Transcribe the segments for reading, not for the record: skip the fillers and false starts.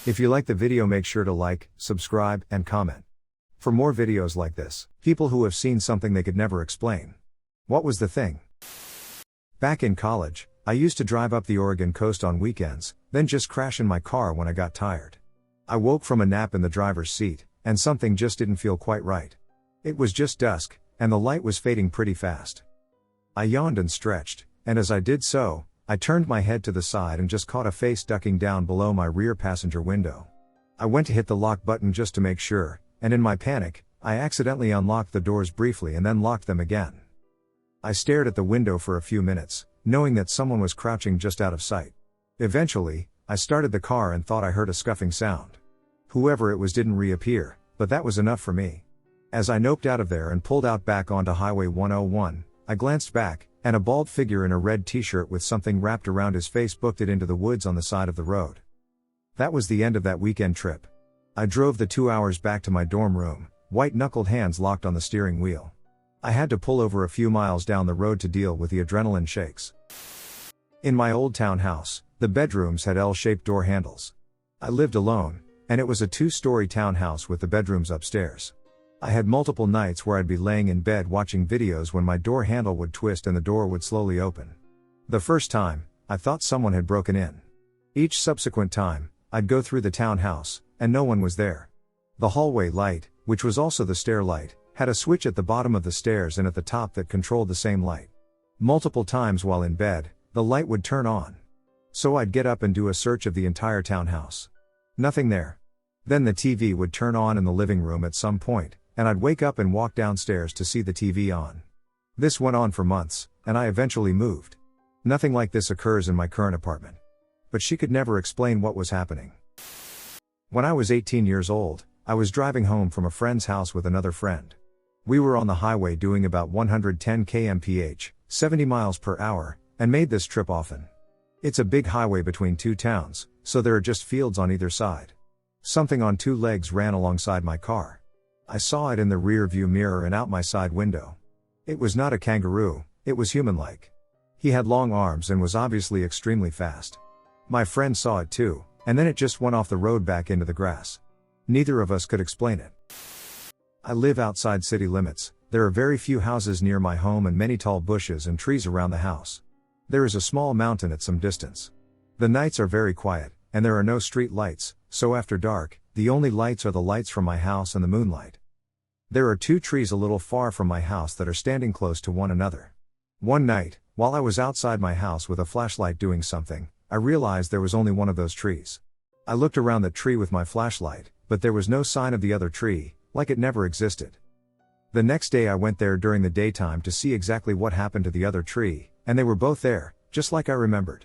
If you like the video, make sure to like, subscribe, and comment. For more videos like this, people who have seen something they could never explain. What was the thing? Back in college, I used to drive up the Oregon coast on weekends, then just crash in my car when I got tired. I woke from a nap in the driver's seat, and something just didn't feel quite right. It was just dusk, and the light was fading pretty fast. I yawned and stretched, and as I did so, I turned my head to the side and just caught a face ducking down below my rear passenger window. I went to hit the lock button just to make sure, and in my panic, I accidentally unlocked the doors briefly and then locked them again. I stared at the window for a few minutes, knowing that someone was crouching just out of sight. Eventually, I started the car and thought I heard a scuffing sound. Whoever it was didn't reappear, but that was enough for me. As I noped out of there and pulled out back onto Highway 101, I glanced back, and a bald figure in a red t-shirt with something wrapped around his face booked it into the woods on the side of the road. That was the end of that weekend trip. I drove the 2 hours back to my dorm room, white-knuckled hands locked on the steering wheel. I had to pull over a few miles down the road to deal with the adrenaline shakes. In my old townhouse, the bedrooms had L-shaped door handles. I lived alone, and it was a 2-story townhouse with the bedrooms upstairs. I had multiple nights where I'd be laying in bed watching videos when my door handle would twist and the door would slowly open. The first time, I thought someone had broken in. Each subsequent time, I'd go through the townhouse, and no one was there. The hallway light, which was also the stair light, had a switch at the bottom of the stairs and at the top that controlled the same light. Multiple times while in bed, the light would turn on. So I'd get up and do a search of the entire townhouse. Nothing there. Then the TV would turn on in the living room at some point, and I'd wake up and walk downstairs to see the TV on. This went on for months, and I eventually moved. Nothing like this occurs in my current apartment. But she could never explain what was happening. When I was 18 years old, I was driving home from a friend's house with another friend. We were on the highway doing about 110 km/h, 70 miles per hour, and made this trip often. It's a big highway between two towns, so there are just fields on either side. Something on 2 legs ran alongside my car. I saw it in the rear view mirror and out my side window. It was not a kangaroo, it was human-like. He had long arms and was obviously extremely fast. My friend saw it too, and then it just went off the road back into the grass. Neither of us could explain it. I live outside city limits. There are very few houses near my home and many tall bushes and trees around the house. There is a small mountain at some distance. The nights are very quiet, and there are no street lights, so after dark, the only lights are the lights from my house and the moonlight. There are 2 trees a little far from my house that are standing close to one another. One night, while I was outside my house with a flashlight doing something, I realized there was only one of those trees. I looked around the tree with my flashlight, but there was no sign of the other tree, like it never existed. The next day I went there during the daytime to see exactly what happened to the other tree, and they were both there, just like I remembered.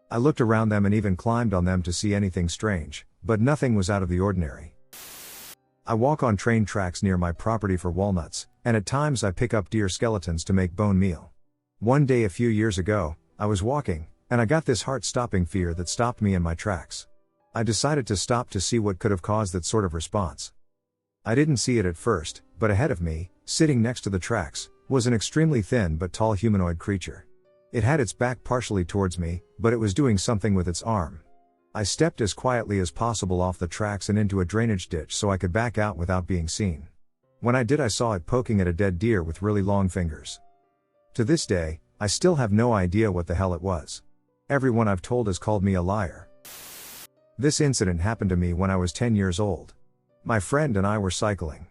I looked around them and even climbed on them to see anything strange, but nothing was out of the ordinary. I walk on train tracks near my property for walnuts, and at times I pick up deer skeletons to make bone meal. One day a few years ago, I was walking, and I got this heart-stopping fear that stopped me in my tracks. I decided to stop to see what could have caused that sort of response. I didn't see it at first, but ahead of me, sitting next to the tracks, was an extremely thin but tall humanoid creature. It had its back partially towards me, but it was doing something with its arm. I stepped as quietly as possible off the tracks and into a drainage ditch so I could back out without being seen. When I did, I saw it poking at a dead deer with really long fingers. To this day, I still have no idea what the hell it was. Everyone I've told has called me a liar. This incident happened to me when I was 10 years old. My friend and I were cycling.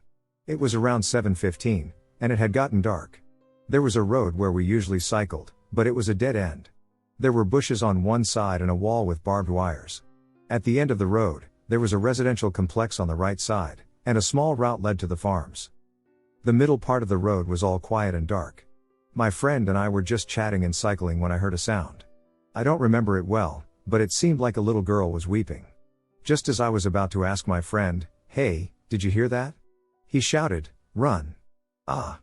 It was around 7:15, and it had gotten dark. There was a road where we usually cycled, but it was a dead end. There were bushes on one side and a wall with barbed wires. At the end of the road, there was a residential complex on the right side, and a small route led to the farms. The middle part of the road was all quiet and dark. My friend and I were just chatting and cycling when I heard a sound. I don't remember it well, but it seemed like a little girl was weeping. Just as I was about to ask my friend, "Hey, did you hear that?" he shouted, "Run." Ah.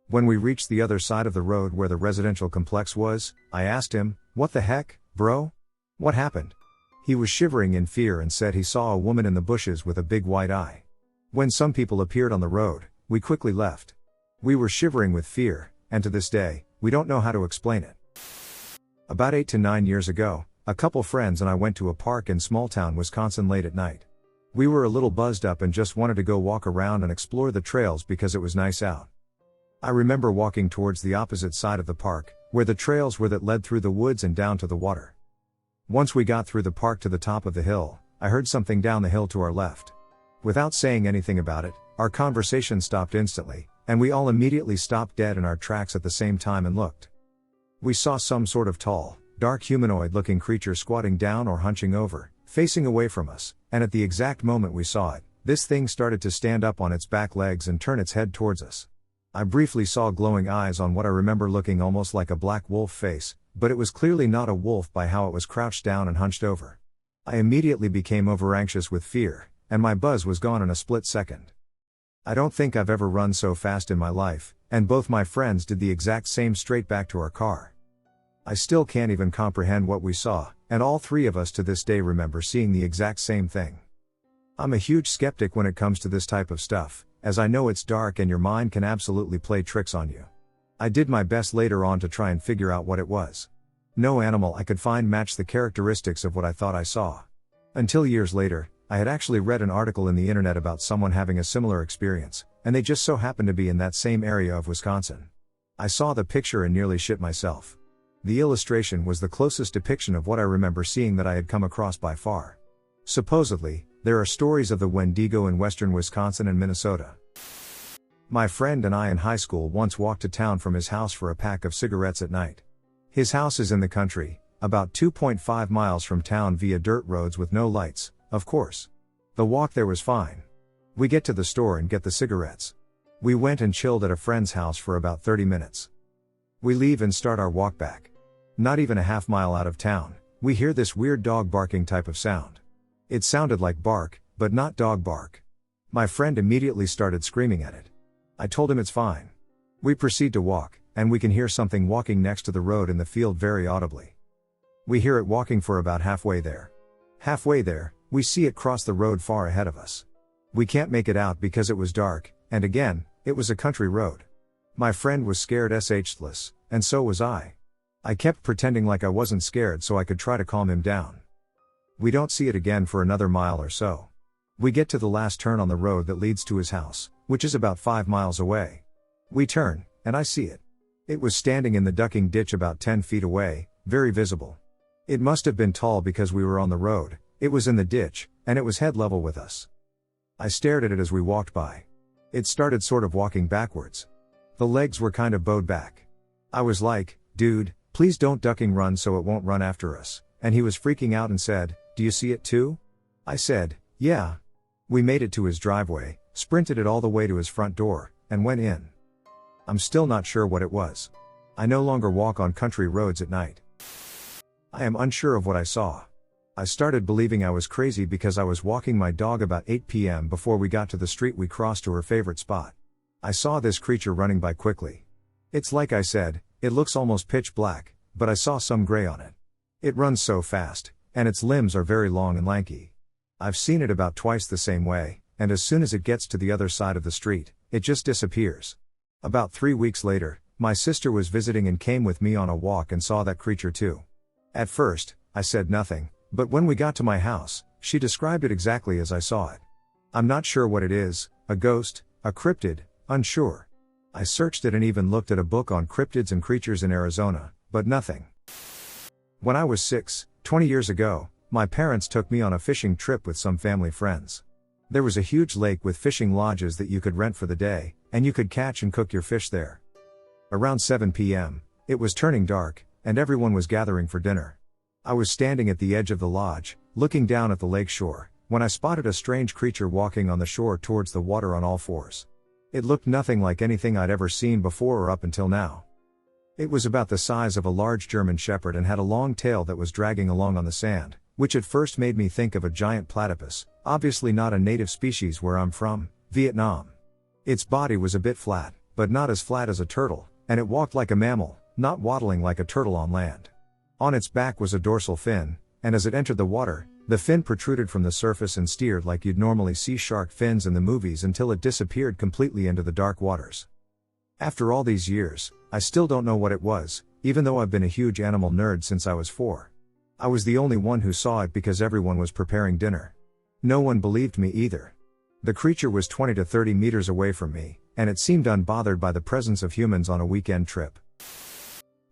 When we reached the other side of the road where the residential complex was, I asked him, "What the heck, bro? What happened?" He was shivering in fear and said he saw a woman in the bushes with a big white eye. When some people appeared on the road, we quickly left. We were shivering with fear, and to this day, we don't know how to explain it. About 8 to 9 years ago, A couple friends and I went to a park in small-town Wisconsin late at night. We were a little buzzed up and just wanted to go walk around and explore the trails because it was nice out. I remember walking towards the opposite side of the park, where the trails were that led through the woods and down to the water. Once we got through the park to the top of the hill, I heard something down the hill to our left. Without saying anything about it, our conversation stopped instantly, and we all immediately stopped dead in our tracks at the same time and looked. We saw some sort of tall, dark humanoid-looking creature squatting down or hunching over, facing away from us, and at the exact moment we saw it, this thing started to stand up on its back legs and turn its head towards us. I briefly saw glowing eyes on what I remember looking almost like a black wolf face, but it was clearly not a wolf by how it was crouched down and hunched over. I immediately became overanxious with fear, and my buzz was gone in a split second. I don't think I've ever run so fast in my life, and both my friends did the exact same straight back to our car. I still can't even comprehend what we saw, and all three of us to this day remember seeing the exact same thing. I'm a huge skeptic when it comes to this type of stuff, as I know it's dark and your mind can absolutely play tricks on you. I did my best later on to try and figure out what it was. No animal I could find matched the characteristics of what I thought I saw. Until years later, I had actually read an article in the internet about someone having a similar experience, and they just so happened to be in that same area of Wisconsin. I saw the picture and nearly shit myself. The illustration was the closest depiction of what I remember seeing that I had come across by far. Supposedly, there are stories of the Wendigo in western Wisconsin and Minnesota. My friend and I in high school once walked to town from his house for a pack of cigarettes at night. His house is in the country, about 2.5 miles from town via dirt roads with no lights, of course. The walk there was fine. We get to the store and get the cigarettes. We went and chilled at a friend's house for about 30 minutes. We leave and start our walk back. Not even a half mile out of town, we hear this weird dog barking type of sound. It sounded like bark, but not dog bark. My friend immediately started screaming at it. I told him it's fine. We proceed to walk, and we can hear something walking next to the road in the field very audibly. We hear it walking for about halfway there. Halfway there, we see it cross the road far ahead of us. We can't make it out because it was dark, and again, it was a country road. My friend was scared shitless, and so was I. I kept pretending like I wasn't scared so I could try to calm him down. We don't see it again for another mile or so. We get to the last turn on the road that leads to his house, which is about 5 miles away. We turn, and I see it. It was standing in the ducking ditch about 10 feet away, very visible. It must have been tall because we were on the road, it was in the ditch, and it was head level with us. I stared at it as we walked by. It started sort of walking backwards. The legs were kind of bowed back. I was like, dude, please don't ducking run so it won't run after us, and he was freaking out and said, do you see it too? I said, yeah. We made it to his driveway, sprinted it all the way to his front door, and went in. I'm still not sure what it was. I no longer walk on country roads at night. I am unsure of what I saw. I started believing I was crazy because I was walking my dog about 8 p.m. before we got to the street we crossed to her favorite spot. I saw this creature running by quickly. It's like I said, it looks almost pitch black, but I saw some gray on it. It runs so fast, and its limbs are very long and lanky. I've seen it about twice the same way, and as soon as it gets to the other side of the street, it just disappears. About 3 weeks later, my sister was visiting and came with me on a walk and saw that creature too. At first, I said nothing, but when we got to my house, she described it exactly as I saw it. I'm not sure what it is, a ghost, a cryptid, unsure. I searched it and even looked at a book on cryptids and creatures in Arizona, but nothing. When I was 6, 20 years ago, my parents took me on a fishing trip with some family friends. There was a huge lake with fishing lodges that you could rent for the day, and you could catch and cook your fish there. Around 7 p.m., it was turning dark, and everyone was gathering for dinner. I was standing at the edge of the lodge, looking down at the lake shore, when I spotted a strange creature walking on the shore towards the water on all fours. It looked nothing like anything I'd ever seen before or up until now. It was about the size of a large German shepherd and had a long tail that was dragging along on the sand, which at first made me think of a giant platypus, obviously not a native species where I'm from, Vietnam. Its body was a bit flat, but not as flat as a turtle, and it walked like a mammal, not waddling like a turtle on land. On its back was a dorsal fin, and as it entered the water, the fin protruded from the surface and steered like you'd normally see shark fins in the movies until it disappeared completely into the dark waters. After all these years, I still don't know what it was, even though I've been a huge animal nerd since I was 4. I was the only one who saw it because everyone was preparing dinner. No one believed me either. The creature was 20 to 30 meters away from me, and it seemed unbothered by the presence of humans on a weekend trip.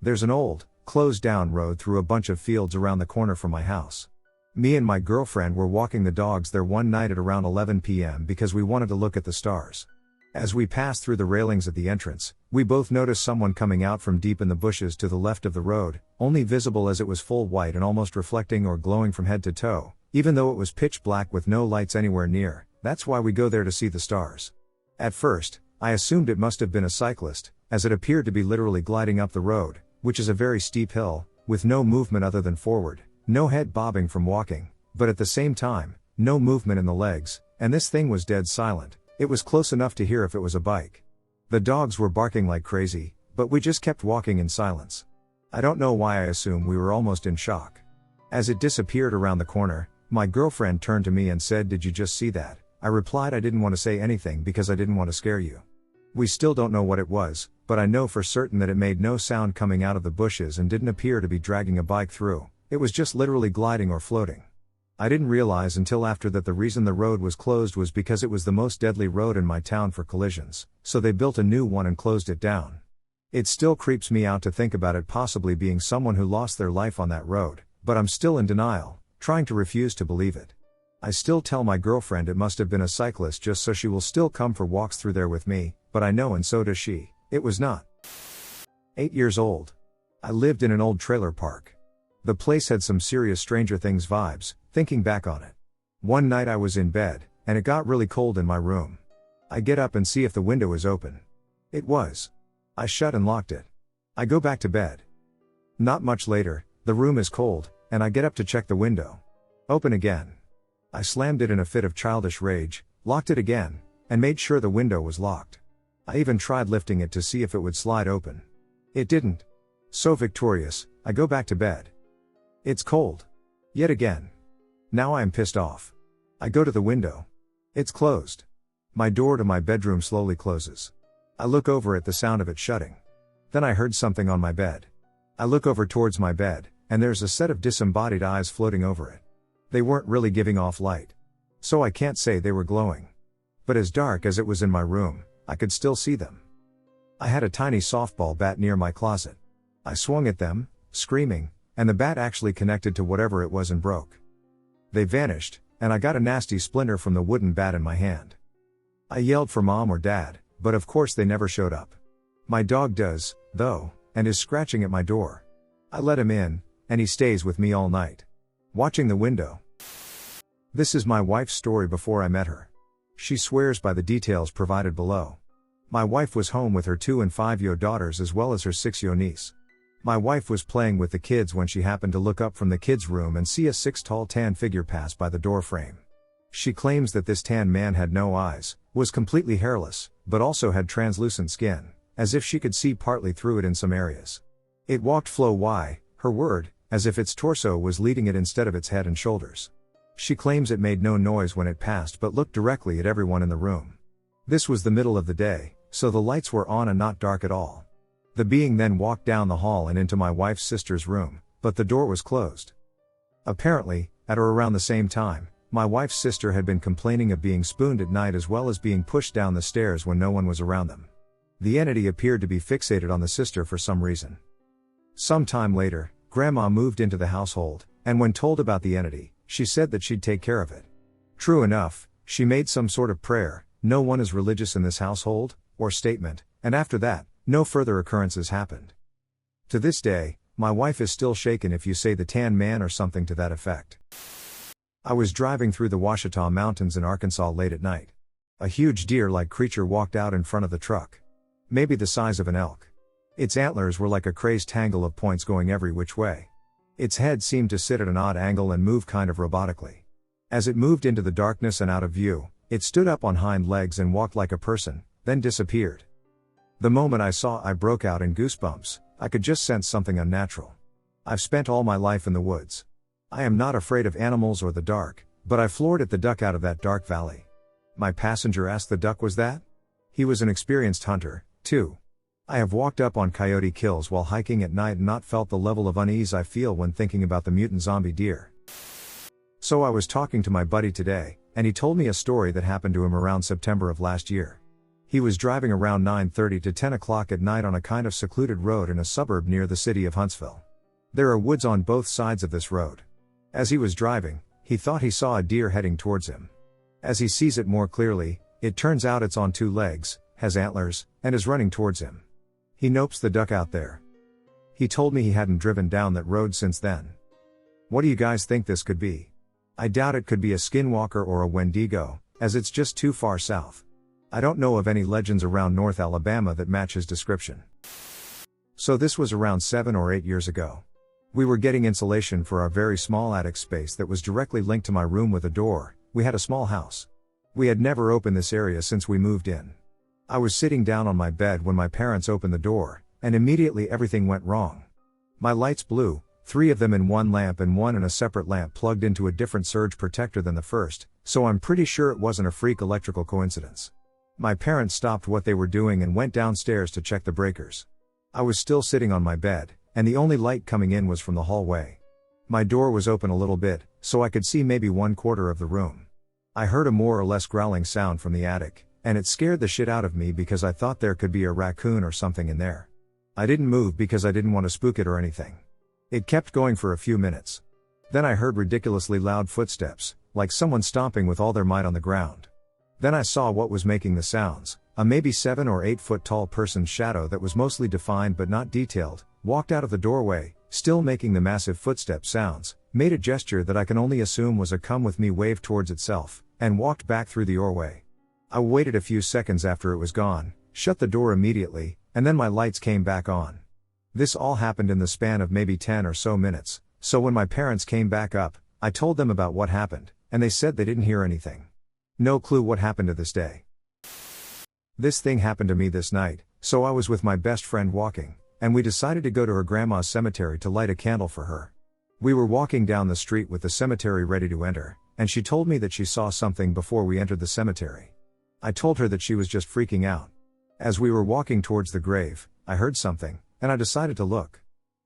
There's an old, closed-down road through a bunch of fields around the corner from my house. Me and my girlfriend were walking the dogs there one night at around 11 p.m. because we wanted to look at the stars. As we passed through the railings at the entrance, we both noticed someone coming out from deep in the bushes to the left of the road, only visible as it was full white and almost reflecting or glowing from head to toe, even though it was pitch black with no lights anywhere near. That's why we go there to see the stars. At first, I assumed it must have been a cyclist, as it appeared to be literally gliding up the road, which is a very steep hill, with no movement other than forward, no head bobbing from walking, but at the same time, no movement in the legs, and this thing was dead silent. It was close enough to hear if it was a bike. The dogs were barking like crazy, but we just kept walking in silence. I don't know why I assume we were almost in shock. As it disappeared around the corner, my girlfriend turned to me and said, "Did you just see that?" I replied I didn't want to say anything because I didn't want to scare you. We still don't know what it was, but I know for certain that it made no sound coming out of the bushes and didn't appear to be dragging a bike through. It was just literally gliding or floating. I didn't realize until after that the reason the road was closed was because it was the most deadly road in my town for collisions, so they built a new one and closed it down. It still creeps me out to think about it possibly being someone who lost their life on that road, but I'm still in denial, trying to refuse to believe it. I still tell my girlfriend it must have been a cyclist just so she will still come for walks through there with me, but I know and so does she, it was not. 8 years old. I lived in an old trailer park. The place had some serious Stranger Things vibes, thinking back on it. One night I was in bed, and it got really cold in my room. I get up and see if the window is open. It was. I shut and locked it. I go back to bed. Not much later, the room is cold, and I get up to check the window. Open again. I slammed it in a fit of childish rage, locked it again, and made sure the window was locked. I even tried lifting it to see if it would slide open. It didn't. So victorious, I go back to bed. It's cold. Yet again. Now I am pissed off. I go to the window. It's closed. My door to my bedroom slowly closes. I look over at the sound of it shutting. Then I heard something on my bed. I look over towards my bed, and there's a set of disembodied eyes floating over it. They weren't really giving off light. So I can't say they were glowing. But as dark as it was in my room, I could still see them. I had a tiny softball bat near my closet. I swung at them, screaming, and the bat actually connected to whatever it was and broke. They vanished, and I got a nasty splinter from the wooden bat in my hand. I yelled for mom or dad, but of course they never showed up. My dog does, though, and is scratching at my door. I let him in, and he stays with me all night. Watching the window. This is my wife's story before I met her. She swears by the details provided below. My wife was home with her 2 and 5-year-old daughters as well as her 6-year-old niece. My wife was playing with the kids when she happened to look up from the kids' room and see a 6-tall tan figure pass by the door frame. She claims that this tan man had no eyes, was completely hairless, but also had translucent skin, as if she could see partly through it in some areas. It walked flow Y, her word, as if its torso was leading it instead of its head and shoulders. She claims it made no noise when it passed but looked directly at everyone in the room. This was the middle of the day, so the lights were on and not dark at all. The being then walked down the hall and into my wife's sister's room, but the door was closed. Apparently, at or around the same time, my wife's sister had been complaining of being spooned at night as well as being pushed down the stairs when no one was around them. The entity appeared to be fixated on the sister for some reason. Some time later, Grandma moved into the household, and when told about the entity, she said that she'd take care of it. True enough, she made some sort of prayer, "No one is religious in this household," or statement, and after that, no further occurrences happened. To this day, my wife is still shaken if you say the tan man or something to that effect. I was driving through the Ouachita Mountains in Arkansas late at night. A huge deer-like creature walked out in front of the truck. Maybe the size of an elk. Its antlers were like a crazed tangle of points going every which way. Its head seemed to sit at an odd angle and move kind of robotically. As it moved into the darkness and out of view, it stood up on hind legs and walked like a person, then disappeared. The moment I saw, I broke out in goosebumps. I could just sense something unnatural. I've spent all my life in the woods. I am not afraid of animals or the dark, but I floored at the duck out of that dark valley. My passenger asked the duck, "Was that?" He was an experienced hunter, too. I have walked up on coyote kills while hiking at night and not felt the level of unease I feel when thinking about the mutant zombie deer. So I was talking to my buddy today, and he told me a story that happened to him around September of last year. He was driving around 9:30 to 10 o'clock at night on a kind of secluded road in a suburb near the city of Huntsville. There are woods on both sides of this road. As he was driving, he thought he saw a deer heading towards him. As he sees it more clearly, it turns out it's on two legs, has antlers, and is running towards him. He nopes the duck out there. He told me he hadn't driven down that road since then. What do you guys think this could be? I doubt it could be a skinwalker or a Wendigo, as it's just too far south. I don't know of any legends around North Alabama that match his description. So this was around 7 or 8 years ago. We were getting insulation for our very small attic space that was directly linked to my room with a door. We had a small house. We had never opened this area since we moved in. I was sitting down on my bed when my parents opened the door, and immediately everything went wrong. My lights blew, 3 of them in one lamp and one in a separate lamp plugged into a different surge protector than the first, so I'm pretty sure it wasn't a freak electrical coincidence. My parents stopped what they were doing and went downstairs to check the breakers. I was still sitting on my bed, and the only light coming in was from the hallway. My door was open a little bit, so I could see maybe 1/4 of the room. I heard a more or less growling sound from the attic, and it scared the shit out of me because I thought there could be a raccoon or something in there. I didn't move because I didn't want to spook it or anything. It kept going for a few minutes. Then I heard ridiculously loud footsteps, like someone stomping with all their might on the ground. Then I saw what was making the sounds, a maybe 7 or 8 foot tall person's shadow that was mostly defined but not detailed, walked out of the doorway, still making the massive footstep sounds, made a gesture that I can only assume was a come with me wave towards itself, and walked back through the doorway. I waited a few seconds after it was gone, shut the door immediately, and then my lights came back on. This all happened in the span of maybe 10 or so minutes, so when my parents came back up, I told them about what happened, and they said they didn't hear anything. No clue what happened to this day. This thing happened to me this night, so I was with my best friend walking, and we decided to go to her grandma's cemetery to light a candle for her. We were walking down the street with the cemetery ready to enter, and she told me that she saw something before we entered the cemetery. I told her that she was just freaking out. As we were walking towards the grave, I heard something, and I decided to look.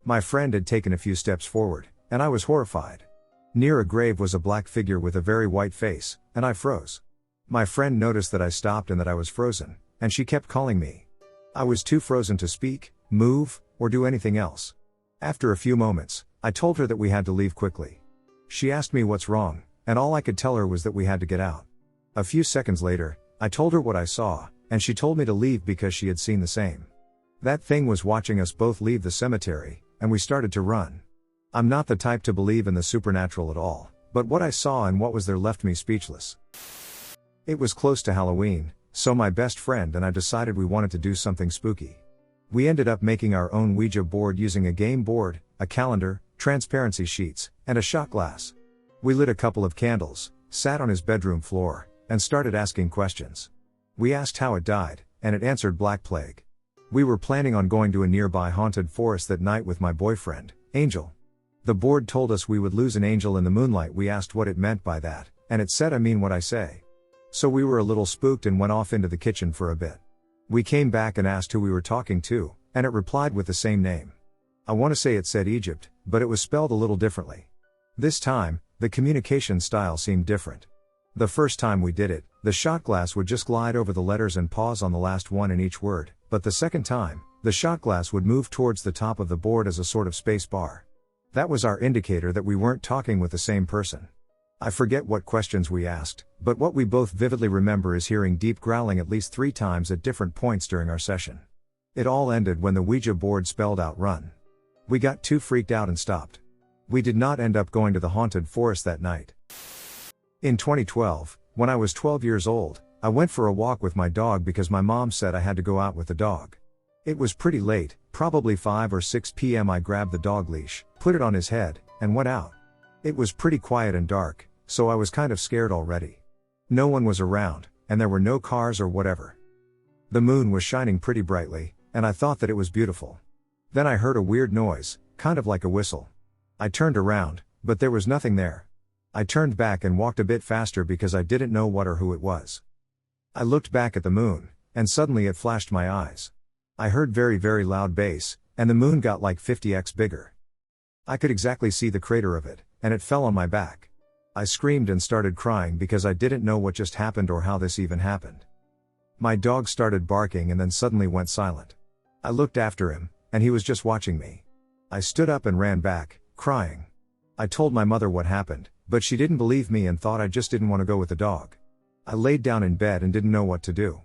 My friend had taken a few steps forward, and I was horrified. Near a grave was a black figure with a very white face, and I froze. My friend noticed that I stopped and that I was frozen, and she kept calling me. I was too frozen to speak, move, or do anything else. After a few moments, I told her that we had to leave quickly. She asked me what's wrong, and all I could tell her was that we had to get out. A few seconds later, I told her what I saw, and she told me to leave because she had seen the same. That thing was watching us both leave the cemetery, and we started to run. I'm not the type to believe in the supernatural at all, but what I saw and what was there left me speechless. It was close to Halloween, so my best friend and I decided we wanted to do something spooky. We ended up making our own Ouija board using a game board, a calendar, transparency sheets, and a shot glass. We lit a couple of candles, sat on his bedroom floor, and started asking questions. We asked how it died, and it answered Black Plague. We were planning on going to a nearby haunted forest that night with my boyfriend, Angel. The board told us we would lose an angel in the moonlight. We asked what it meant by that, and it said I mean what I say. So we were a little spooked and went off into the kitchen for a bit. We came back and asked who we were talking to, and it replied with the same name. I want to say it said Egypt, but it was spelled a little differently. This time, the communication style seemed different. The first time we did it, the shot glass would just glide over the letters and pause on the last one in each word, but the second time, the shot glass would move towards the top of the board as a sort of space bar. That was our indicator that we weren't talking with the same person. I forget what questions we asked, but what we both vividly remember is hearing deep growling at least 3 times at different points during our session. It all ended when the Ouija board spelled out run. We got too freaked out and stopped. We did not end up going to the haunted forest that night. In 2012, when I was 12 years old, I went for a walk with my dog because my mom said I had to go out with the dog. It was pretty late, probably 5 or 6 p.m. I grabbed the dog leash, put it on his head, and went out. It was pretty quiet and dark, so I was kind of scared already. No one was around, and there were no cars or whatever. The moon was shining pretty brightly, and I thought that it was beautiful. Then I heard a weird noise, kind of like a whistle. I turned around, but there was nothing there. I turned back and walked a bit faster because I didn't know what or who it was. I looked back at the moon, and suddenly it flashed my eyes. I heard very loud bass, and the moon got like 50x bigger. I could exactly see the crater of it, and it fell on my back. I screamed and started crying because I didn't know what just happened or how this even happened. My dog started barking and then suddenly went silent. I looked after him, and he was just watching me. I stood up and ran back, crying. I told my mother what happened, but she didn't believe me and thought I just didn't want to go with the dog. I laid down in bed and didn't know what to do.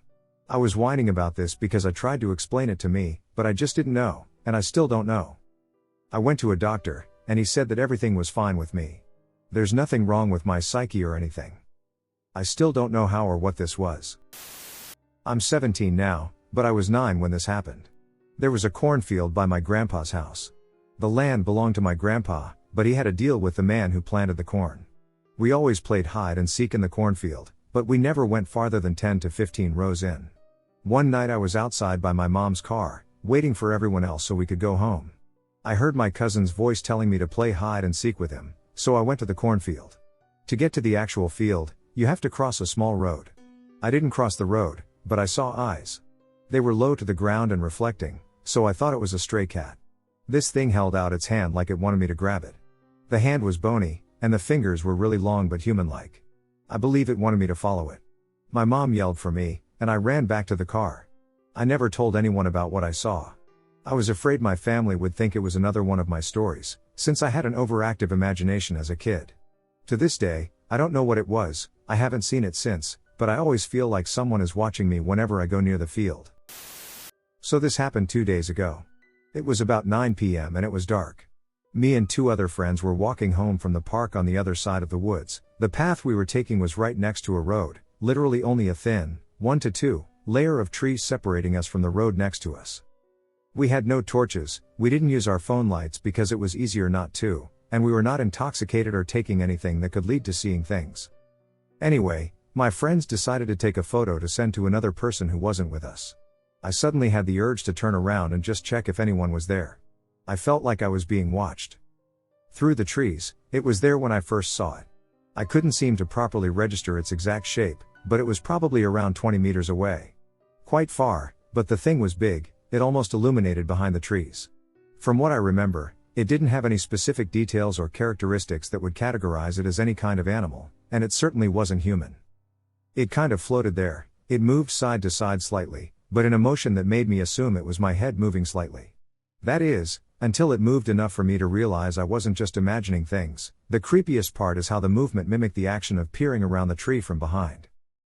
I was whining about this because I tried to explain it to me, but I just didn't know, and I still don't know. I went to a doctor, and he said that everything was fine with me. There's nothing wrong with my psyche or anything. I still don't know how or what this was. I'm 17 now, but I was 9 when this happened. There was a cornfield by my grandpa's house. The land belonged to my grandpa, but he had a deal with the man who planted the corn. We always played hide and seek in the cornfield, but we never went farther than 10 to 15 rows in. One night I was outside by my mom's car, waiting for everyone else so we could go home. I heard my cousin's voice telling me to play hide and seek with him, so I went to the cornfield. To get to the actual field, you have to cross a small road. I didn't cross the road, but I saw eyes. They were low to the ground and reflecting, so I thought it was a stray cat. This thing held out its hand like it wanted me to grab it. The hand was bony, and the fingers were really long but human-like. I believe it wanted me to follow it. My mom yelled for me, and I ran back to the car. I never told anyone about what I saw. I was afraid my family would think it was another one of my stories, since I had an overactive imagination as a kid. To this day, I don't know what it was, I haven't seen it since, but I always feel like someone is watching me whenever I go near the field. So this happened 2 days ago. It was about 9 p.m. and it was dark. Me and 2 other friends were walking home from the park on the other side of the woods. The path we were taking was right next to a road, literally only a thin, 1 to 2, layer of trees separating us from the road next to us. We had no torches, we didn't use our phone lights because it was easier not to, and we were not intoxicated or taking anything that could lead to seeing things. Anyway, my friends decided to take a photo to send to another person who wasn't with us. I suddenly had the urge to turn around and just check if anyone was there. I felt like I was being watched. Through the trees, it was there when I first saw it. I couldn't seem to properly register its exact shape, but it was probably around 20 meters away. Quite far, but the thing was big, it almost illuminated behind the trees. From what I remember, it didn't have any specific details or characteristics that would categorize it as any kind of animal, and it certainly wasn't human. It kind of floated there, it moved side to side slightly, but in a motion that made me assume it was my head moving slightly. That is, until it moved enough for me to realize I wasn't just imagining things. The creepiest part is how the movement mimicked the action of peering around the tree from behind.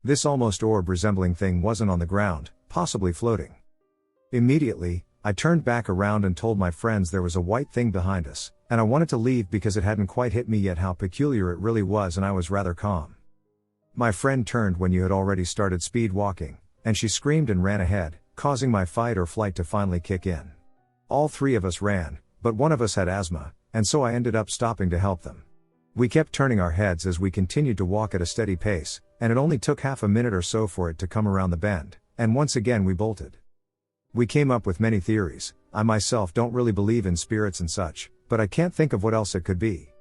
This almost orb-resembling thing wasn't on the ground, possibly floating. Immediately, I turned back around and told my friends there was a white thing behind us, and I wanted to leave because it hadn't quite hit me yet how peculiar it really was, and I was rather calm. My friend turned when you had already started speed walking, and she screamed and ran ahead, causing my fight or flight to finally kick in. All 3 of us ran, but one of us had asthma, and so I ended up stopping to help them. We kept turning our heads as we continued to walk at a steady pace, and it only took half a minute or so for it to come around the bend, and once again we bolted. We came up with many theories. I myself don't really believe in spirits and such, but I can't think of what else it could be.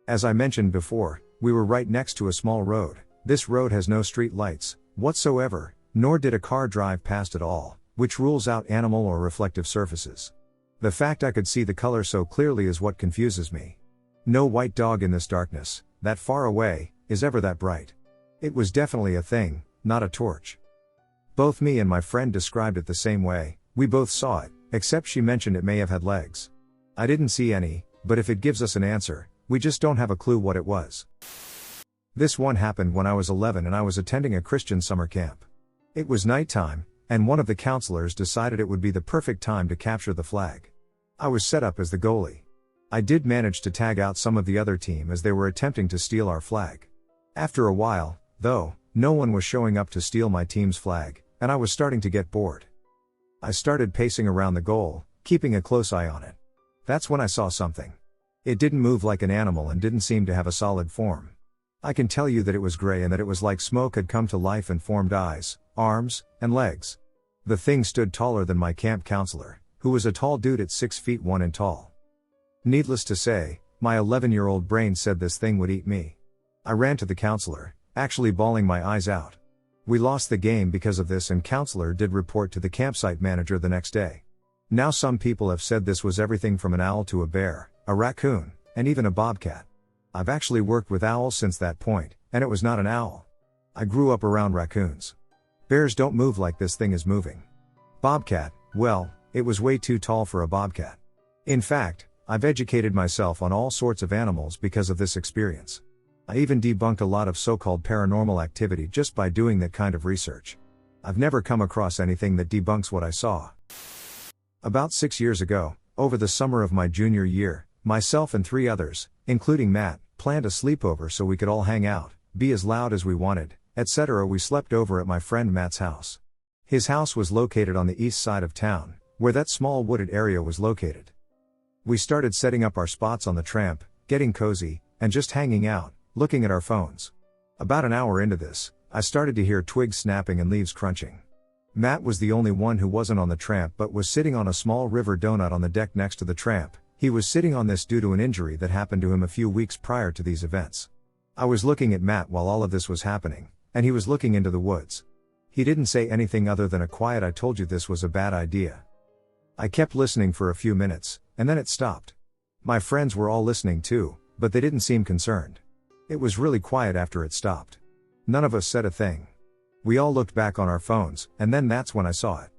As I mentioned before, we were right next to a small road. This road has no street lights whatsoever, nor did a car drive past at all, which rules out animal or reflective surfaces. The fact I could see the color so clearly is what confuses me. No white dog in this darkness, that far away, is ever that bright. It was definitely a thing, not a torch. Both me and my friend described it the same way. We both saw it, except she mentioned it may have had legs. I didn't see any, but if it gives us an answer, we just don't have a clue what it was. This one happened when I was 11 and I was attending a Christian summer camp. It was nighttime, and one of the counselors decided it would be the perfect time to capture the flag. I was set up as the goalie. I did manage to tag out some of the other team as they were attempting to steal our flag. After a while, though, no one was showing up to steal my team's flag, and I was starting to get bored. I started pacing around the goal, keeping a close eye on it. That's when I saw something. It didn't move like an animal and didn't seem to have a solid form. I can tell you that it was gray and that it was like smoke had come to life and formed eyes, arms, and legs. The thing stood taller than my camp counselor, who was a tall dude at 6 feet 1 inch tall. Needless to say, my 11-year-old brain said this thing would eat me. I ran to the counselor, actually bawling my eyes out. We lost the game because of this, and counselor did report to the campsite manager the next day. Now some people have said this was everything from an owl to a bear, a raccoon, and even a bobcat. I've actually worked with owls since that point, and it was not an owl. I grew up around raccoons. Bears don't move like this thing is moving. Bobcat, well, it was way too tall for a bobcat. In fact, I've educated myself on all sorts of animals because of this experience. I even debunked a lot of so-called paranormal activity just by doing that kind of research. I've never come across anything that debunks what I saw. About 6 years ago, over the summer of my junior year, myself and 3 others, including Matt, planned a sleepover so we could all hang out, be as loud as we wanted, etc. We slept over at my friend Matt's house. His house was located on the east side of town, where that small wooded area was located. We started setting up our spots on the tramp, getting cozy, and just hanging out, looking at our phones. About an hour into this, I started to hear twigs snapping and leaves crunching. Matt was the only one who wasn't on the tramp but was sitting on a small river donut on the deck next to the tramp. He was sitting on this due to an injury that happened to him a few weeks prior to these events. I was looking at Matt while all of this was happening, and he was looking into the woods. He didn't say anything other than a quiet "I told you this was a bad idea." I kept listening for a few minutes, and then it stopped. My friends were all listening too, but they didn't seem concerned. It was really quiet after it stopped. None of us said a thing. We all looked back on our phones, and then that's when I saw it.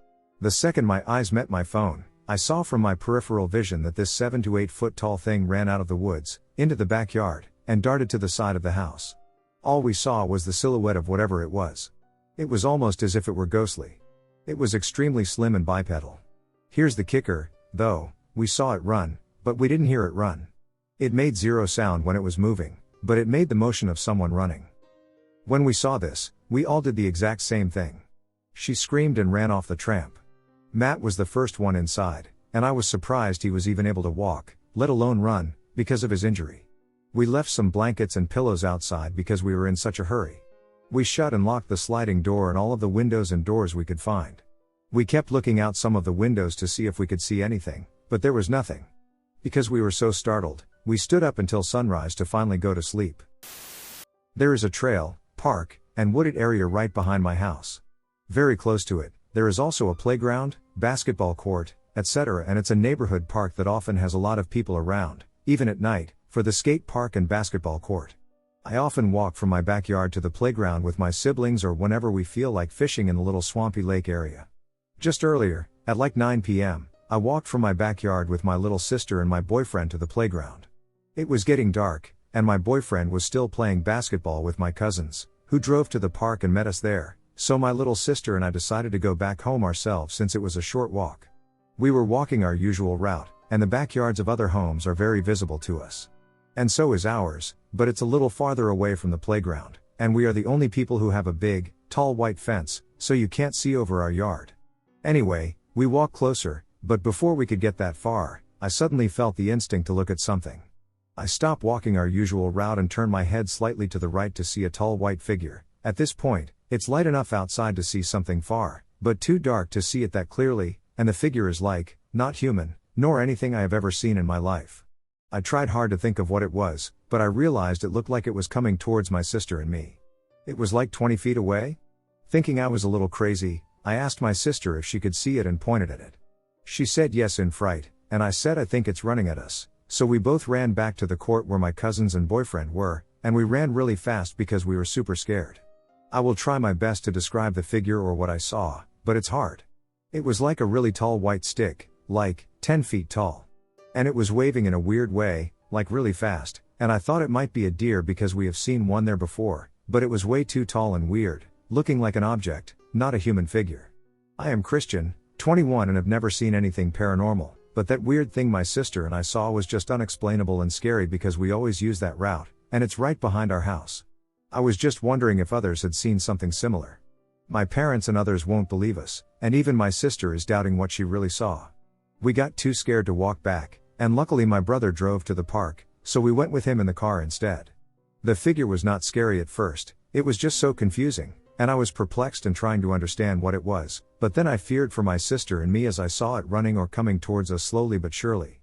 The second my eyes met my phone, I saw from my peripheral vision that this 7 to 8 foot tall thing ran out of the woods, into the backyard, and darted to the side of the house. All we saw was the silhouette of whatever it was. It was almost as if it were ghostly. It was extremely slim and bipedal. Here's the kicker, though, we saw it run, but we didn't hear it run. It made zero sound when it was moving, but it made the motion of someone running. When we saw this, we all did the exact same thing. She screamed and ran off the tramp. Matt was the first one inside, and I was surprised he was even able to walk, let alone run, because of his injury. We left some blankets and pillows outside because we were in such a hurry. We shut and locked the sliding door and all of the windows and doors we could find. We kept looking out some of the windows to see if we could see anything, but there was nothing. Because we were so startled, we stood up until sunrise to finally go to sleep. There is a trail, park, and wooded area right behind my house. Very close to it, there is also a playground, basketball court, etc., and it's a neighborhood park that often has a lot of people around, even at night, for the skate park and basketball court. I often walk from my backyard to the playground with my siblings or whenever we feel like fishing in the little swampy lake area. Just earlier, at like 9 p.m., I walked from my backyard with my little sister and my boyfriend to the playground. It was getting dark, and my boyfriend was still playing basketball with my cousins, who drove to the park and met us there, so my little sister and I decided to go back home ourselves since it was a short walk. We were walking our usual route, and the backyards of other homes are very visible to us. And so is ours, but it's a little farther away from the playground, and we are the only people who have a big, tall white fence, so you can't see over our yard. Anyway, we walked closer, but before we could get that far, I suddenly felt the instinct to look at something. I stopped walking our usual route and turned my head slightly to the right to see a tall white figure. At this point, it's light enough outside to see something far, but too dark to see it that clearly, and the figure is like, not human, nor anything I have ever seen in my life. I tried hard to think of what it was, but I realized it looked like it was coming towards my sister and me. It was like 20 feet away? Thinking I was a little crazy, I asked my sister if she could see it and pointed at it. She said yes in fright, and I said I think it's running at us, so we both ran back to the court where my cousins and boyfriend were, and we ran really fast because we were super scared. I will try my best to describe the figure or what I saw, but it's hard. It was like a really tall white stick, like 10 feet tall. And it was waving in a weird way, like really fast, and I thought it might be a deer because we have seen one there before, but it was way too tall and weird, looking like an object, not a human figure. I am Christian, 21, and have never seen anything paranormal, but that weird thing my sister and I saw was just unexplainable and scary because we always use that route, and it's right behind our house. I was just wondering if others had seen something similar. My parents and others won't believe us, and even my sister is doubting what she really saw. We got too scared to walk back, and luckily my brother drove to the park, so we went with him in the car instead. The figure was not scary at first, it was just so confusing, and I was perplexed and trying to understand what it was, but then I feared for my sister and me as I saw it running or coming towards us slowly but surely.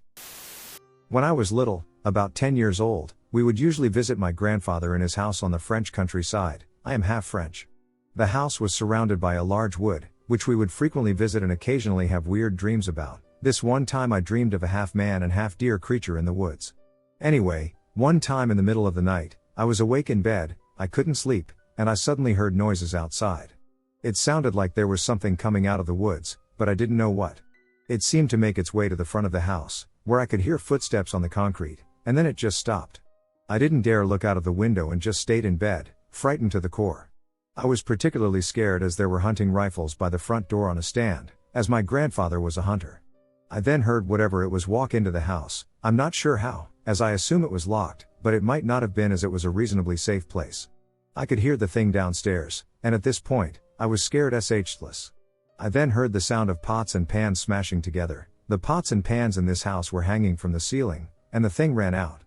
When I was little, about 10 years old, we would usually visit my grandfather in his house on the French countryside. I am half French. The house was surrounded by a large wood, which we would frequently visit and occasionally have weird dreams about. This one time I dreamed of a half-man and half-deer creature in the woods. Anyway, one time in the middle of the night, I was awake in bed, I couldn't sleep, and I suddenly heard noises outside. It sounded like there was something coming out of the woods, but I didn't know what. It seemed to make its way to the front of the house, where I could hear footsteps on the concrete, and then it just stopped. I didn't dare look out of the window and just stayed in bed, frightened to the core. I was particularly scared as there were hunting rifles by the front door on a stand, as my grandfather was a hunter. I then heard whatever it was walk into the house, I'm not sure how, as I assume it was locked, but it might not have been as it was a reasonably safe place. I could hear the thing downstairs, and at this point, I was scared shitless. I then heard the sound of pots and pans smashing together. The pots and pans in this house were hanging from the ceiling, and the thing ran out.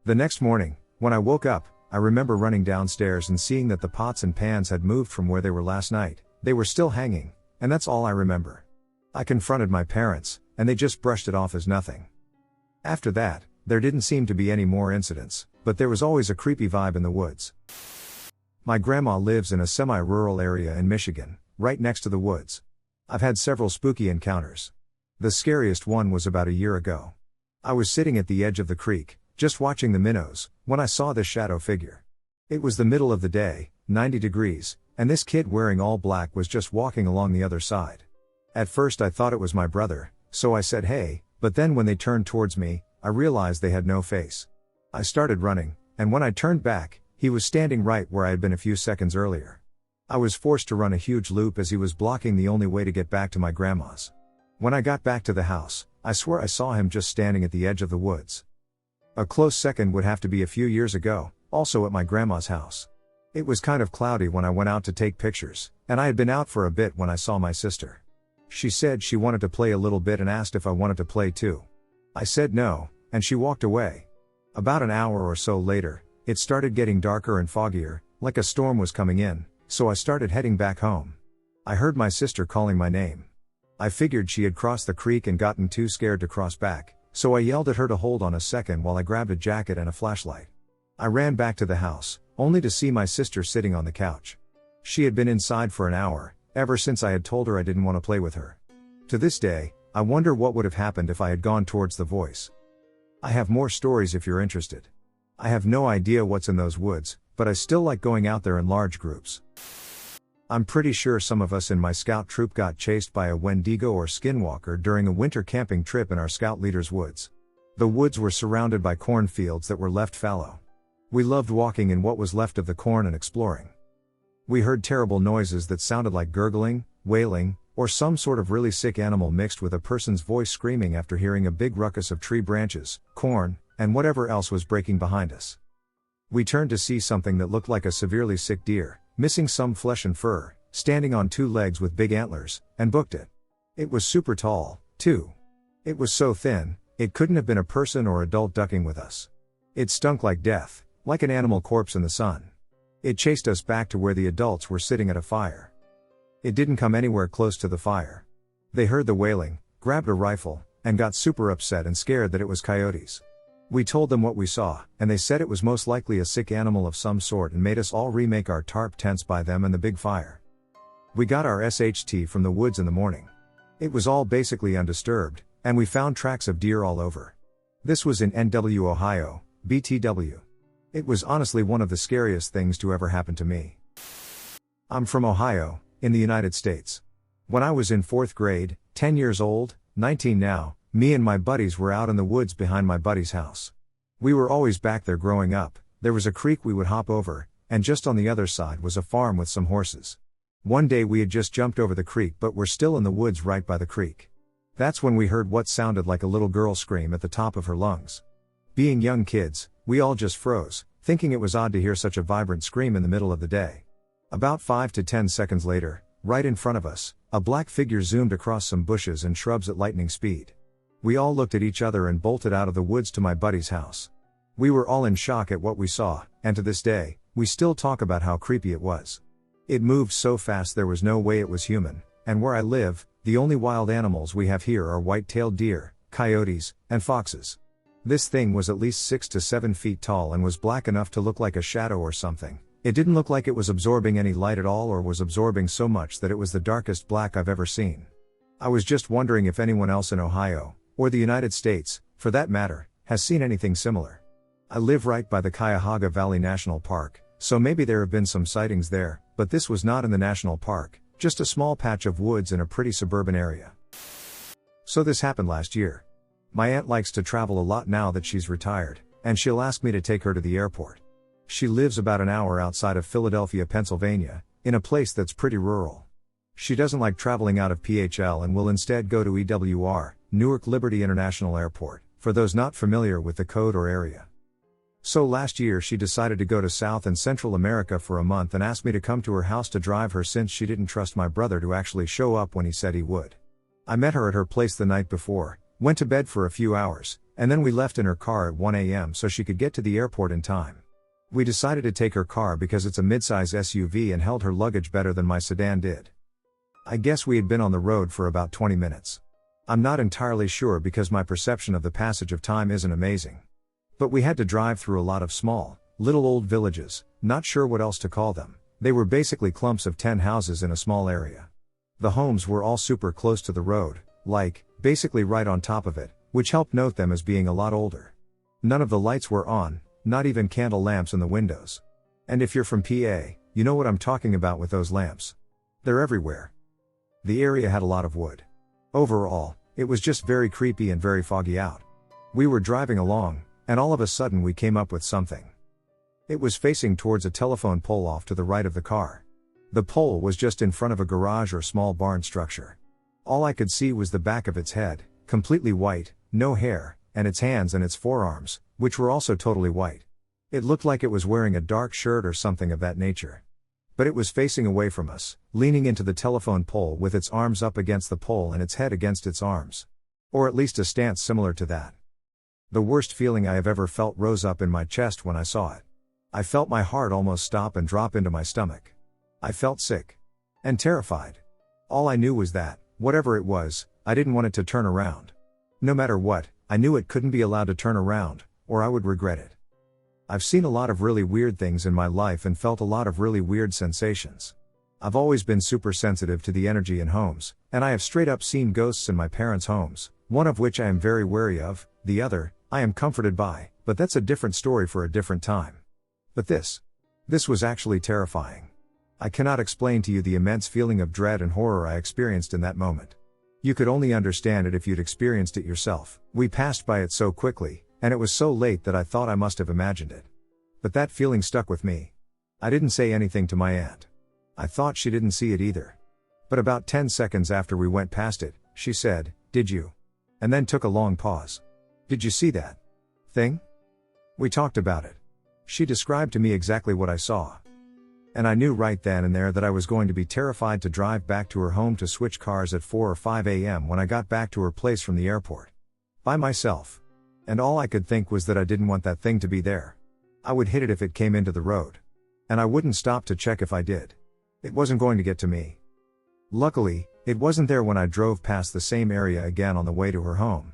The next morning, when I woke up, I remember running downstairs and seeing that the pots and pans had moved from where they were last night. They were still hanging, and that's all I remember. I confronted my parents, and they just brushed it off as nothing. After that, there didn't seem to be any more incidents, but there was always a creepy vibe in the woods. My grandma lives in a semi-rural area in Michigan, right next to the woods. I've had several spooky encounters. The scariest one was about a year ago. I was sitting at the edge of the creek, just watching the minnows, when I saw this shadow figure. It was the middle of the day, 90 degrees, and this kid wearing all black was just walking along the other side. At first I thought it was my brother, so I said hey, but then when they turned towards me, I realized they had no face. I started running, and when I turned back, he was standing right where I had been a few seconds earlier. I was forced to run a huge loop as he was blocking the only way to get back to my grandma's. When I got back to the house, I swear I saw him just standing at the edge of the woods. A close second would have to be a few years ago, also at my grandma's house. It was kind of cloudy when I went out to take pictures, and I had been out for a bit when I saw my sister. She said she wanted to play a little bit and asked if I wanted to play too. I said no, and she walked away. About an hour or so later, it started getting darker and foggier, like a storm was coming in, so I started heading back home. I heard my sister calling my name. I figured she had crossed the creek and gotten too scared to cross back, so I yelled at her to hold on a second while I grabbed a jacket and a flashlight. I ran back to the house, only to see my sister sitting on the couch. She had been inside for an hour, ever since I had told her I didn't want to play with her. To this day, I wonder what would have happened if I had gone towards the voice. I have more stories if you're interested. I have no idea what's in those woods, but I still like going out there in large groups. I'm pretty sure some of us in my scout troop got chased by a Wendigo or skinwalker during a winter camping trip in our scout leader's woods. The woods were surrounded by cornfields that were left fallow. We loved walking in what was left of the corn and exploring. We heard terrible noises that sounded like gurgling, wailing, or some sort of really sick animal mixed with a person's voice screaming after hearing a big ruckus of tree branches, corn, and whatever else was breaking behind us. We turned to see something that looked like a severely sick deer, missing some flesh and fur, standing on two legs with big antlers, and booked it. It was super tall, too. It was so thin, it couldn't have been a person or adult ducking with us. It stunk like death, like an animal corpse in the sun. It chased us back to where the adults were sitting at a fire. It didn't come anywhere close to the fire. They heard the wailing, grabbed a rifle, and got super upset and scared that it was coyotes. We told them what we saw, and they said it was most likely a sick animal of some sort and made us all remake our tarp tents by them and the big fire. We got our SHT from the woods in the morning. It was all basically undisturbed, and we found tracks of deer all over. This was in NW, Ohio, BTW. It was honestly one of the scariest things to ever happen to me. I'm from Ohio, in the United States. When I was in 4th grade, 10 years old, 19 now, me and my buddies were out in the woods behind my buddy's house. We were always back there growing up. There was a creek we would hop over, and just on the other side was a farm with some horses. One day we had just jumped over the creek but were still in the woods right by the creek. That's when we heard what sounded like a little girl scream at the top of her lungs. Being young kids, we all just froze, thinking it was odd to hear such a vibrant scream in the middle of the day. About 5 to 10 seconds later, right in front of us, a black figure zoomed across some bushes and shrubs at lightning speed. We all looked at each other and bolted out of the woods to my buddy's house. We were all in shock at what we saw, and to this day, we still talk about how creepy it was. It moved so fast there was no way it was human, and where I live, the only wild animals we have here are white-tailed deer, coyotes, and foxes. This thing was at least 6 to 7 feet tall and was black enough to look like a shadow or something, It didn't look like it was absorbing any light at all or was absorbing so much that it was the darkest black I've ever seen. I was just wondering if anyone else in Ohio, or the United States, for that matter, has seen anything similar. I live right by the Cuyahoga Valley National Park, so maybe there have been some sightings there, but this was not in the national park, just a small patch of woods in a pretty suburban area. So this happened last year. My aunt likes to travel a lot now that she's retired, and she'll ask me to take her to the airport. She lives about an hour outside of Philadelphia, Pennsylvania, in a place that's pretty rural. She doesn't like traveling out of PHL and will instead go to EWR, Newark Liberty International Airport, for those not familiar with the code or area. So last year she decided to go to South and Central America for a month and asked me to come to her house to drive her since she didn't trust my brother to actually show up when he said he would. I met her at her place the night before, went to bed for a few hours, and then we left in her car at 1 a.m. so she could get to the airport in time. We decided to take her car because it's a midsize SUV and held her luggage better than my sedan did. I guess we had been on the road for about 20 minutes. I'm not entirely sure because my perception of the passage of time isn't amazing. But we had to drive through a lot of small, little old villages, not sure what else to call them. They were basically clumps of 10 houses in a small area. The homes were all super close to the road, basically right on top of it, which helped note them as being a lot older. None of the lights were on, not even candle lamps in the windows. And if you're from PA, you know what I'm talking about with those lamps. They're everywhere. The area had a lot of wood. Overall, it was just very creepy and very foggy out. We were driving along, and all of a sudden we came up with something. It was facing towards a telephone pole off to the right of the car. The pole was just in front of a garage or small barn structure. All I could see was the back of its head, completely white, no hair, and its hands and its forearms, which were also totally white. It looked like it was wearing a dark shirt or something of that nature. But it was facing away from us, leaning into the telephone pole with its arms up against the pole and its head against its arms. Or at least a stance similar to that. The worst feeling I have ever felt rose up in my chest when I saw it. I felt my heart almost stop and drop into my stomach. I felt sick. And terrified. All I knew was that, whatever it was, I didn't want it to turn around. No matter what, I knew it couldn't be allowed to turn around, or I would regret it. I've seen a lot of really weird things in my life and felt a lot of really weird sensations. I've always been super sensitive to the energy in homes, and I have straight up seen ghosts in my parents' homes, one of which I am very wary of, the other, I am comforted by, but that's a different story for a different time. But this was actually terrifying. I cannot explain to you the immense feeling of dread and horror I experienced in that moment. You could only understand it if you'd experienced it yourself. We passed by it so quickly, and it was so late that I thought I must have imagined it. But that feeling stuck with me. I didn't say anything to my aunt. I thought she didn't see it either. But about 10 seconds after we went past it, she said, "Did you?" And then took a long pause. "Did you see that thing?" We talked about it. She described to me exactly what I saw. And I knew right then and there that I was going to be terrified to drive back to her home to switch cars at 4 or 5 a.m. when I got back to her place from the airport. By myself. And all I could think was that I didn't want that thing to be there. I would hit it if it came into the road. And I wouldn't stop to check if I did. It wasn't going to get to me. Luckily, it wasn't there when I drove past the same area again on the way to her home.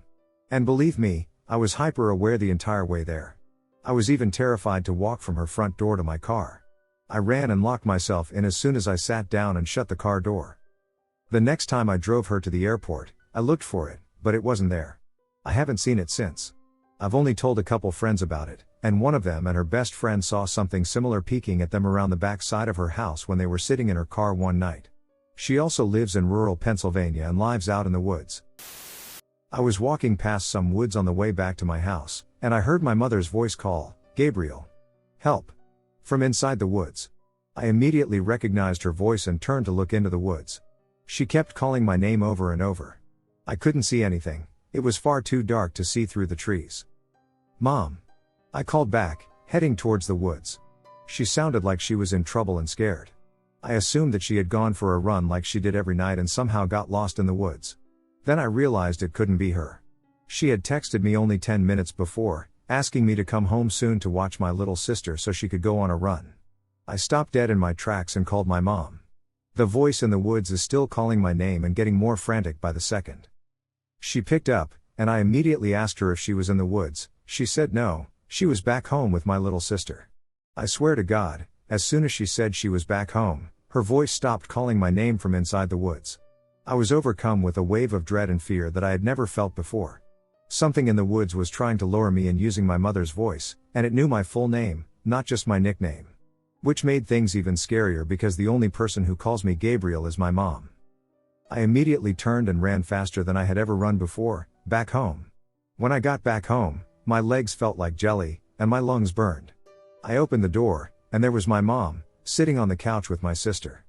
And believe me, I was hyper aware the entire way there. I was even terrified to walk from her front door to my car. I ran and locked myself in as soon as I sat down and shut the car door. The next time I drove her to the airport, I looked for it, but it wasn't there. I haven't seen it since. I've only told a couple friends about it, and one of them and her best friend saw something similar peeking at them around the back side of her house when they were sitting in her car one night. She also lives in rural Pennsylvania and lives out in the woods. I was walking past some woods on the way back to my house, and I heard my mother's voice call, "Gabriel. Help." From inside the woods. I immediately recognized her voice and turned to look into the woods. She kept calling my name over and over. I couldn't see anything, it was far too dark to see through the trees. "Mom." I called back, heading towards the woods. She sounded like she was in trouble and scared. I assumed that she had gone for a run like she did every night and somehow got lost in the woods. Then I realized it couldn't be her. She had texted me only 10 minutes before, asking me to come home soon to watch my little sister so she could go on a run. I stopped dead in my tracks and called my mom. The voice in the woods is still calling my name and getting more frantic by the second. She picked up, and I immediately asked her if she was in the woods. She said no, she was back home with my little sister. I swear to God, As soon as she said she was back home, her voice stopped calling my name from inside the woods. I was overcome with a wave of dread and fear that I had never felt before. Something in the woods was trying to lure me in using my mother's voice, and it knew my full name, not just my nickname. Which made things even scarier because the only person who calls me Gabriel is my mom. I immediately turned and ran faster than I had ever run before, back home. When I got back home, my legs felt like jelly, and my lungs burned. I opened the door, and there was my mom, sitting on the couch with my sister.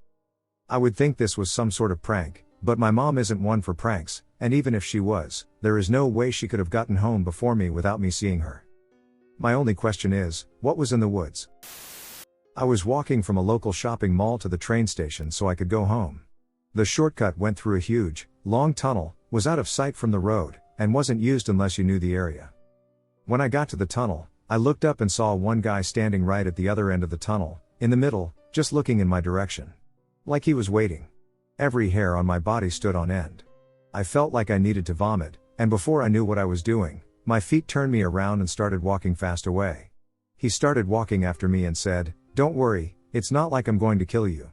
I would think this was some sort of prank, but my mom isn't one for pranks, and even if she was, there is no way she could have gotten home before me without me seeing her. My only question is, what was in the woods? I was walking from a local shopping mall to the train station so I could go home. The shortcut went through a huge, long tunnel, was out of sight from the road, and wasn't used unless you knew the area. When I got to the tunnel, I looked up and saw one guy standing right at the other end of the tunnel, in the middle, just looking in my direction. Like he was waiting. Every hair on my body stood on end. I felt like I needed to vomit, and before I knew what I was doing, my feet turned me around and started walking fast away. He started walking after me and said, "Don't worry, it's not like I'm going to kill you."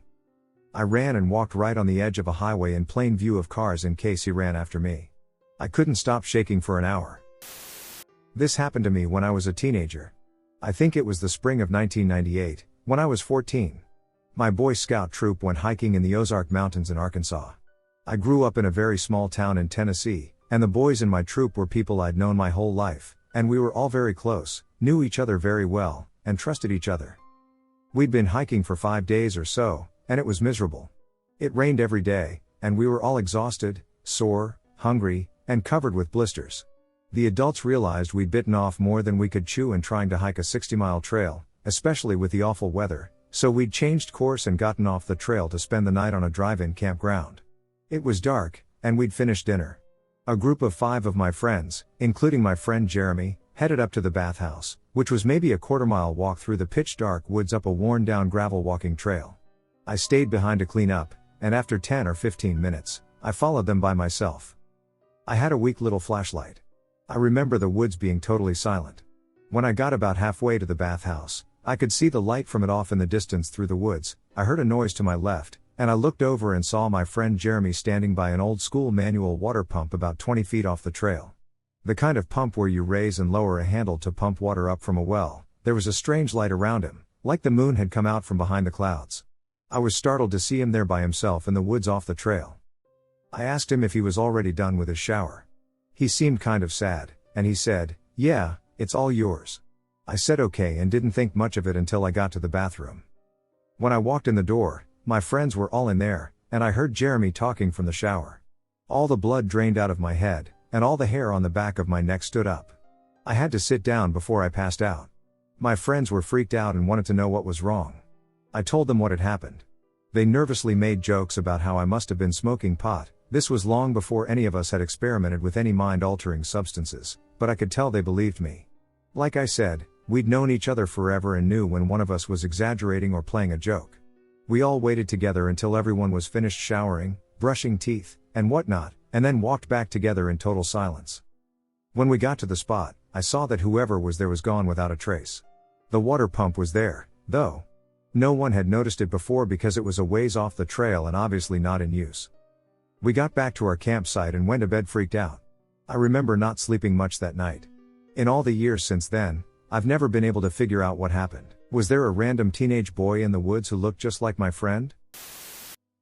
I ran and walked right on the edge of a highway in plain view of cars in case he ran after me. I couldn't stop shaking for an hour. This happened to me when I was a teenager. I think it was the spring of 1998, when I was 14. My Boy Scout troop went hiking in the Ozark Mountains in Arkansas. I grew up in a very small town in Tennessee, and the boys in my troop were people I'd known my whole life, and we were all very close, knew each other very well, and trusted each other. We'd been hiking for 5 days or so, and it was miserable. It rained every day, and we were all exhausted, sore, hungry, and covered with blisters. The adults realized we'd bitten off more than we could chew in trying to hike a 60-mile trail, especially with the awful weather, so we'd changed course and gotten off the trail to spend the night on a drive-in campground. It was dark, and we'd finished dinner. A group of 5 of my friends, including my friend Jeremy, headed up to the bathhouse, which was maybe a quarter-mile walk through the pitch-dark woods up a worn-down gravel walking trail. I stayed behind to clean up, and after 10 or 15 minutes, I followed them by myself. I had a weak little flashlight. I remember the woods being totally silent. When I got about halfway to the bathhouse, I could see the light from it off in the distance through the woods. I heard a noise to my left, and I looked over and saw my friend Jeremy standing by an old-school manual water pump about 20 feet off the trail. The kind of pump where you raise and lower a handle to pump water up from a well. There was a strange light around him, like the moon had come out from behind the clouds. I was startled to see him there by himself in the woods off the trail. I asked him if he was already done with his shower. He seemed kind of sad, and he said, "Yeah, it's all yours." I said okay and didn't think much of it until I got to the bathroom. When I walked in the door, my friends were all in there, and I heard Jeremy talking from the shower. All the blood drained out of my head, and all the hair on the back of my neck stood up. I had to sit down before I passed out. My friends were freaked out and wanted to know what was wrong. I told them what had happened. They nervously made jokes about how I must have been smoking pot. This was long before any of us had experimented with any mind-altering substances, but I could tell they believed me. Like I said, we'd known each other forever and knew when one of us was exaggerating or playing a joke. We all waited together until everyone was finished showering, brushing teeth, and whatnot, and then walked back together in total silence. When we got to the spot, I saw that whoever was there was gone without a trace. The water pump was there, though. No one had noticed it before because it was a ways off the trail and obviously not in use. We got back to our campsite and went to bed freaked out. I remember not sleeping much that night. In all the years since then, I've never been able to figure out what happened. Was there a random teenage boy in the woods who looked just like my friend?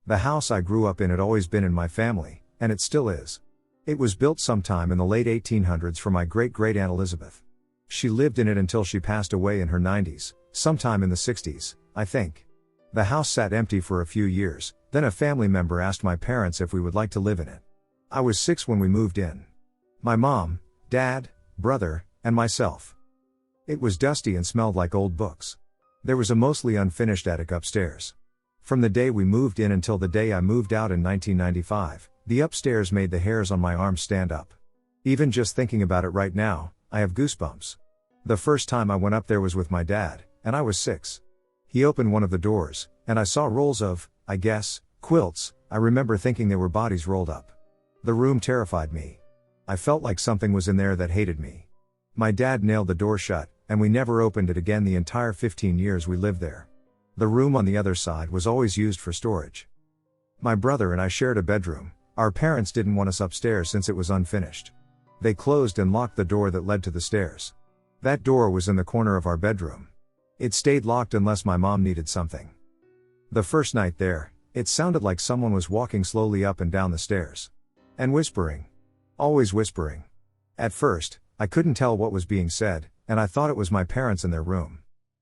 The house I grew up in had always been in my family, and it still is. It was built sometime in the late 1800s for my great-great-aunt Elizabeth. She lived in it until she passed away in her 90s, sometime in the 60s, I think. The house sat empty for a few years, then a family member asked my parents if we would like to live in it. I was 6 when we moved in. My mom, dad, brother, and myself. It was dusty and smelled like old books. There was a mostly unfinished attic upstairs. From the day we moved in until the day I moved out in 1995, the upstairs made the hairs on my arms stand up. Even just thinking about it right now, I have goosebumps. The first time I went up there was with my dad, and I was 6. He opened one of the doors, and I saw rolls of, I guess, quilts. I remember thinking they were bodies rolled up. The room terrified me. I felt like something was in there that hated me. My dad nailed the door shut, and we never opened it again the entire 15 years we lived there. The room on the other side was always used for storage. My brother and I shared a bedroom. Our parents didn't want us upstairs since it was unfinished. They closed and locked the door that led to the stairs. That door was in the corner of our bedroom. It stayed locked unless my mom needed something. The first night there, it sounded like someone was walking slowly up and down the stairs. And whispering. Always whispering. At first, I couldn't tell what was being said, and I thought it was my parents in their room.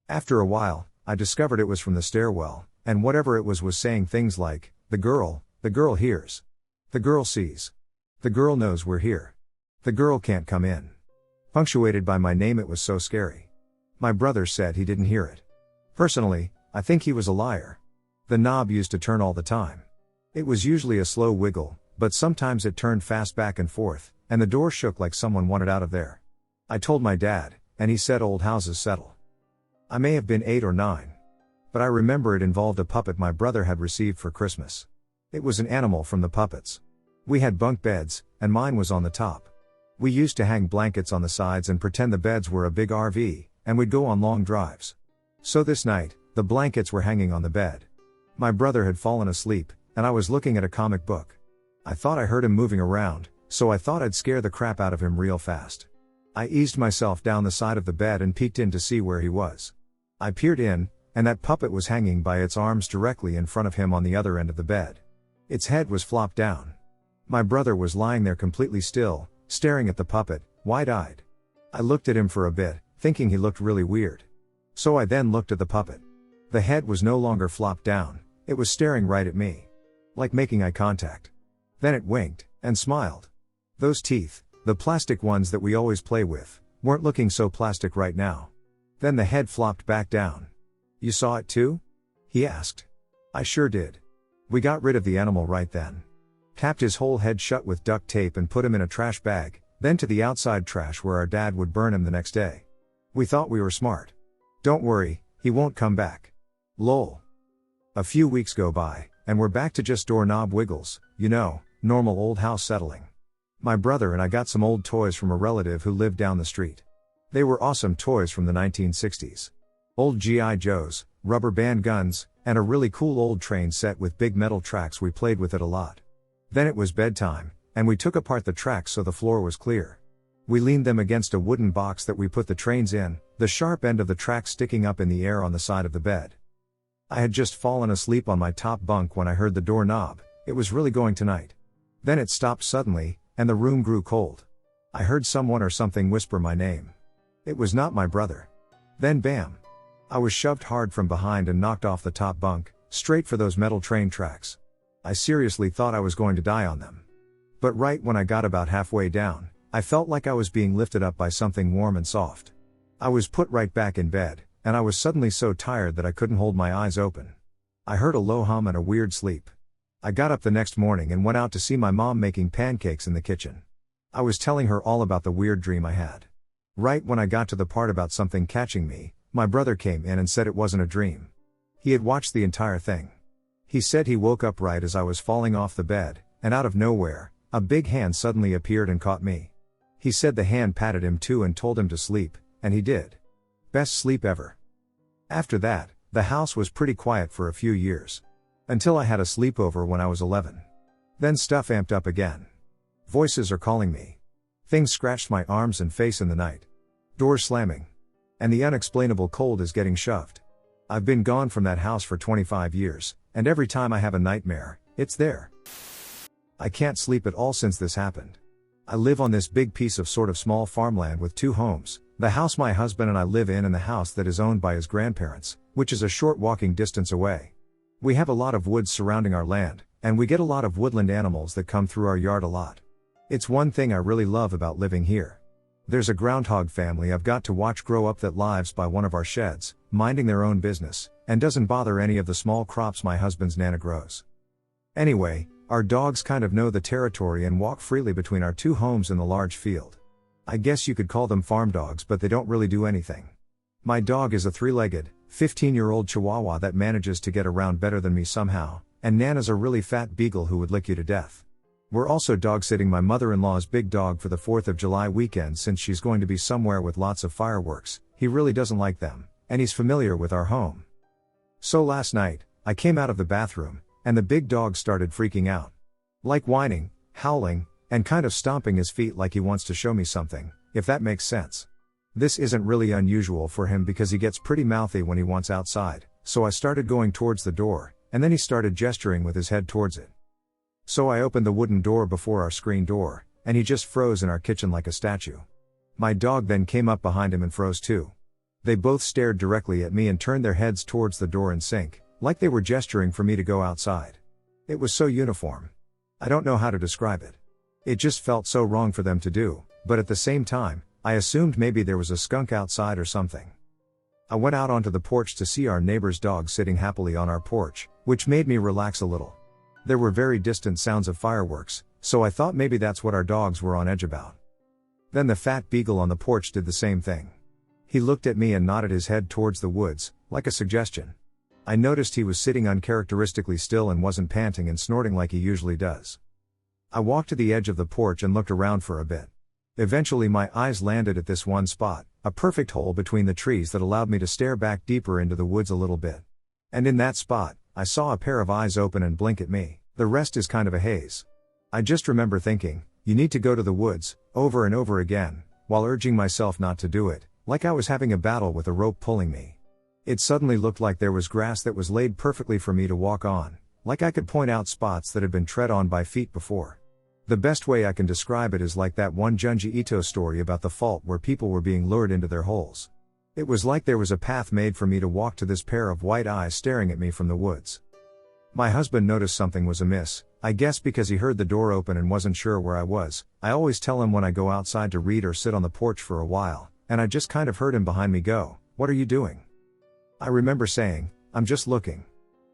After a while, I discovered it was from the stairwell, and whatever it was saying things like, the girl hears. The girl sees. The girl knows we're here. The girl can't come in. Punctuated by my name, it was so scary. My brother said he didn't hear it. Personally, I think he was a liar. The knob used to turn all the time. It was usually a slow wiggle, but sometimes it turned fast back and forth, and the door shook like someone wanted out of there. I told my dad, and he said old houses settle. I may have been 8 or 9. But I remember it involved a puppet my brother had received for Christmas. It was an animal from the puppets. We had bunk beds, and mine was on the top. We used to hang blankets on the sides and pretend the beds were a big RV, and we'd go on long drives. So this night, the blankets were hanging on the bed. My brother had fallen asleep, and I was looking at a comic book. I thought I heard him moving around, so I thought I'd scare the crap out of him real fast. I eased myself down the side of the bed and peeked in to see where he was. I peered in, and that puppet was hanging by its arms directly in front of him on the other end of the bed. Its head was flopped down. My brother was lying there completely still, staring at the puppet, wide-eyed. I looked at him for a bit, thinking he looked really weird. So I then looked at the puppet. The head was no longer flopped down, it was staring right at me. Like making eye contact. Then it winked, and smiled. Those teeth, the plastic ones that we always play with, weren't looking so plastic right now. Then the head flopped back down. You saw it too? He asked. I sure did. We got rid of the animal right then. Tapped his whole head shut with duct tape and put him in a trash bag, then to the outside trash where our dad would burn him the next day. We thought we were smart. Don't worry, he won't come back. Lol. A few weeks go by, and we're back to just doorknob wiggles, normal old house settling. My brother and I got some old toys from a relative who lived down the street. They were awesome toys from the 1960s. Old G.I. Joes, rubber band guns, and a really cool old train set with big metal tracks. We played with it a lot. Then it was bedtime, and we took apart the tracks so the floor was clear. We leaned them against a wooden box that we put the trains in, the sharp end of the track sticking up in the air on the side of the bed. I had just fallen asleep on my top bunk when I heard the doorknob. It was really going tonight. Then it stopped suddenly, and the room grew cold. I heard someone or something whisper my name. It was not my brother. Then bam! I was shoved hard from behind and knocked off the top bunk, straight for those metal train tracks. I seriously thought I was going to die on them. But right when I got about halfway down, I felt like I was being lifted up by something warm and soft. I was put right back in bed, and I was suddenly so tired that I couldn't hold my eyes open. I heard a low hum and a weird sleep. I got up the next morning and went out to see my mom making pancakes in the kitchen. I was telling her all about the weird dream I had. Right when I got to the part about something catching me, my brother came in and said it wasn't a dream. He had watched the entire thing. He said he woke up right as I was falling off the bed, and out of nowhere, a big hand suddenly appeared and caught me. He said the hand patted him too and told him to sleep, and he did. Best sleep ever. After that, the house was pretty quiet for a few years. Until I had a sleepover when I was 11. Then stuff amped up again. Voices are calling me. Things scratched my arms and face in the night. Doors slamming. And the unexplainable cold is getting shoved. I've been gone from that house for 25 years, and every time I have a nightmare, it's there. I can't sleep at all since this happened. I live on this big piece of sort of small farmland with 2 homes, the house my husband and I live in and the house that is owned by his grandparents, which is a short walking distance away. We have a lot of woods surrounding our land, and we get a lot of woodland animals that come through our yard a lot. It's one thing I really love about living here. There's a groundhog family I've got to watch grow up that lives by one of our sheds, minding their own business, and doesn't bother any of the small crops my husband's nana grows. Anyway, our dogs kind of know the territory and walk freely between our 2 homes in the large field. I guess you could call them farm dogs, but they don't really do anything. My dog is a 3-legged, 15-year-old Chihuahua that manages to get around better than me somehow, and Nana's a really fat beagle who would lick you to death. We're also dog-sitting my mother-in-law's big dog for the 4th of July weekend since she's going to be somewhere with lots of fireworks. He really doesn't like them, and he's familiar with our home. So last night, I came out of the bathroom, and the big dog started freaking out. Like whining, howling, and kind of stomping his feet like he wants to show me something, if that makes sense. This isn't really unusual for him because he gets pretty mouthy when he wants outside, so I started going towards the door, and then he started gesturing with his head towards it. So I opened the wooden door before our screen door, and he just froze in our kitchen like a statue. My dog then came up behind him and froze too. They both stared directly at me and turned their heads towards the door in sync, like they were gesturing for me to go outside. It was so uniform. I don't know how to describe it. It just felt so wrong for them to do, but at the same time, I assumed maybe there was a skunk outside or something. I went out onto the porch to see our neighbor's dog sitting happily on our porch, which made me relax a little. There were very distant sounds of fireworks, so I thought maybe that's what our dogs were on edge about. Then the fat beagle on the porch did the same thing. He looked at me and nodded his head towards the woods, like a suggestion. I noticed he was sitting uncharacteristically still and wasn't panting and snorting like he usually does. I walked to the edge of the porch and looked around for a bit. Eventually my eyes landed at this one spot, a perfect hole between the trees that allowed me to stare back deeper into the woods a little bit. And in that spot, I saw a pair of eyes open and blink at me. The rest is kind of a haze. I just remember thinking, you need to go to the woods, over and over again, while urging myself not to do it, like I was having a battle with a rope pulling me. It suddenly looked like there was grass that was laid perfectly for me to walk on, like I could point out spots that had been tread on by feet before. The best way I can describe it is like that one Junji Ito story about the fault where people were being lured into their holes. It was like there was a path made for me to walk to this pair of white eyes staring at me from the woods. My husband noticed something was amiss, I guess because he heard the door open and wasn't sure where I was. I always tell him when I go outside to read or sit on the porch for a while, and I just kind of heard him behind me go, "What are you doing?" I remember saying, "I'm just looking."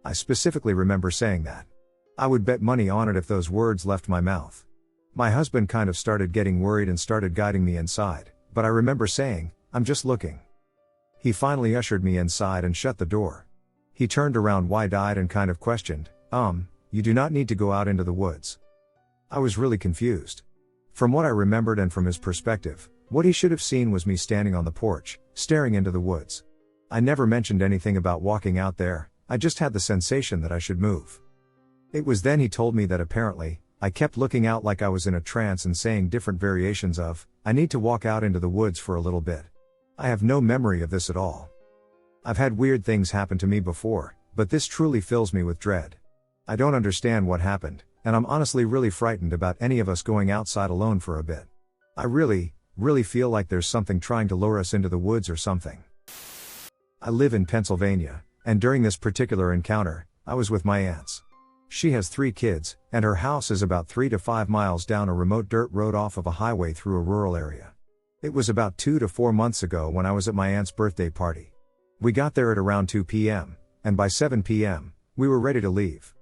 I specifically remember saying that. I would bet money on it if those words left my mouth. My husband kind of started getting worried and started guiding me inside, but I remember saying, "I'm just looking." He finally ushered me inside and shut the door. He turned around wide-eyed and kind of questioned, "You do not need to go out into the woods." I was really confused. From what I remembered and from his perspective, what he should have seen was me standing on the porch, staring into the woods. I never mentioned anything about walking out there, I just had the sensation that I should move. It was then he told me that apparently, I kept looking out like I was in a trance and saying different variations of, "I need to walk out into the woods for a little bit." I have no memory of this at all. I've had weird things happen to me before, but this truly fills me with dread. I don't understand what happened, and I'm honestly really frightened about any of us going outside alone for a bit. I really feel like there's something trying to lure us into the woods or something. I live in Pennsylvania, and during this particular encounter, I was with my aunts. She has 3 kids, and her house is about 3 to 5 miles down a remote dirt road off of a highway through a rural area. It was about 2 to 4 months ago when I was at my aunt's birthday party. We got there at around 2 p.m., and by 7 p.m., we were ready to leave.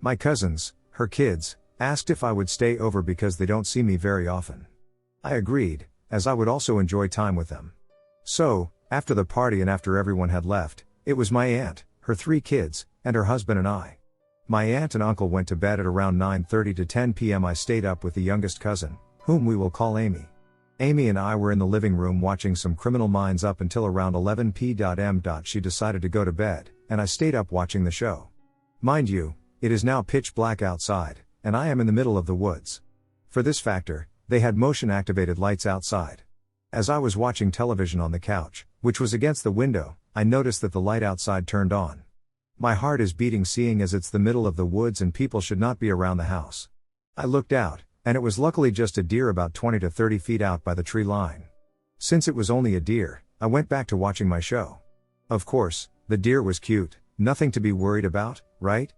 My cousins, her kids, asked if I would stay over because they don't see me very often. I agreed, as I would also enjoy time with them. So, after the party and after everyone had left, it was my aunt, her 3 kids, and her husband and I. My aunt and uncle went to bed at around 9:30 to 10 p.m. I stayed up with the youngest cousin, whom we will call Amy. Amy and I were in the living room watching some Criminal Minds up until around 11 p.m. She decided to go to bed, and I stayed up watching the show. Mind you, it is now pitch black outside, and I am in the middle of the woods. For this factor, they had motion-activated lights outside. As I was watching television on the couch, which was against the window, I noticed that the light outside turned on. My heart is beating seeing as it's the middle of the woods and people should not be around the house. I looked out, and it was luckily just a deer about 20 to 30 feet out by the tree line. Since it was only a deer, I went back to watching my show. Of course, the deer was cute, nothing to be worried about, right?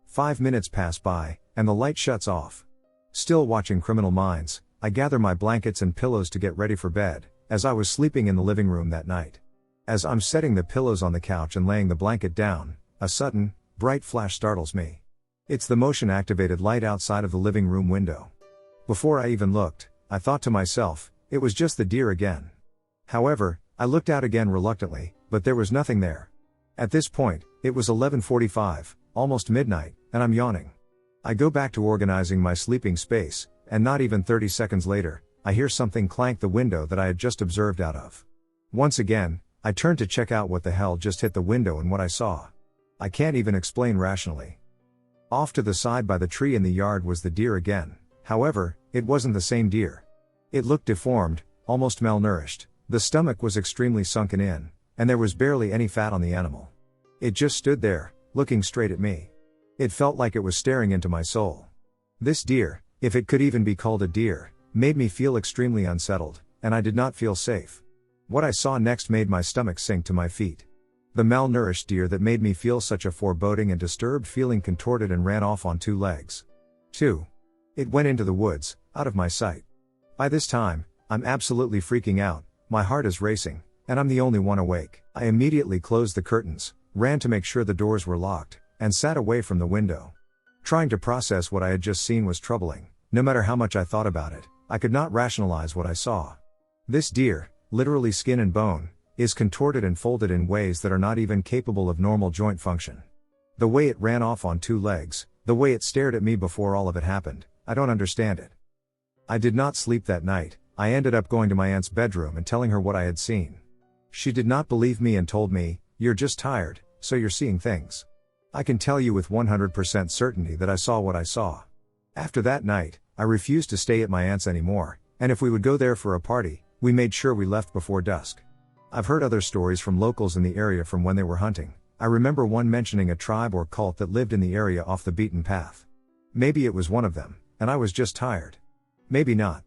5 minutes pass by, and the light shuts off. Still watching Criminal Minds, I gather my blankets and pillows to get ready for bed, as I was sleeping in the living room that night. As I'm setting the pillows on the couch and laying the blanket down, a sudden, bright flash startles me. It's the motion-activated light outside of the living room window. Before I even looked, I thought to myself, it was just the deer again. However, I looked out again reluctantly, but there was nothing there. At this point, it was 11:45, almost midnight, and I'm yawning. I go back to organizing my sleeping space, and not even 30 seconds later, I hear something clank the window that I had just observed out of. Once again, I turned to check out what the hell just hit the window and what I saw. I can't even explain rationally. Off to the side by the tree in the yard was the deer again. However, it wasn't the same deer. It looked deformed, almost malnourished. The stomach was extremely sunken in, and there was barely any fat on the animal. It just stood there, looking straight at me. It felt like it was staring into my soul. This deer, if it could even be called a deer, made me feel extremely unsettled, and I did not feel safe. What I saw next made my stomach sink to my feet. The malnourished deer that made me feel such a foreboding and disturbed feeling contorted and ran off on 2 legs. 2. It went into the woods, out of my sight. By this time, I'm absolutely freaking out, my heart is racing, and I'm the only one awake. I immediately closed the curtains, ran to make sure the doors were locked, and sat away from the window. Trying to process what I had just seen was troubling. No matter how much I thought about it, I could not rationalize what I saw. This deer, literally skin and bone, is contorted and folded in ways that are not even capable of normal joint function. The way it ran off on 2 legs, the way it stared at me before all of it happened, I don't understand it. I did not sleep that night. I ended up going to my aunt's bedroom and telling her what I had seen. She did not believe me and told me, "You're just tired, so you're seeing things." I can tell you with 100% certainty that I saw what I saw. After that night, I refused to stay at my aunt's anymore, and if we would go there for a party, we made sure we left before dusk. I've heard other stories from locals in the area from when they were hunting. I remember one mentioning a tribe or cult that lived in the area off the beaten path. Maybe it was one of them, and I was just tired. Maybe not.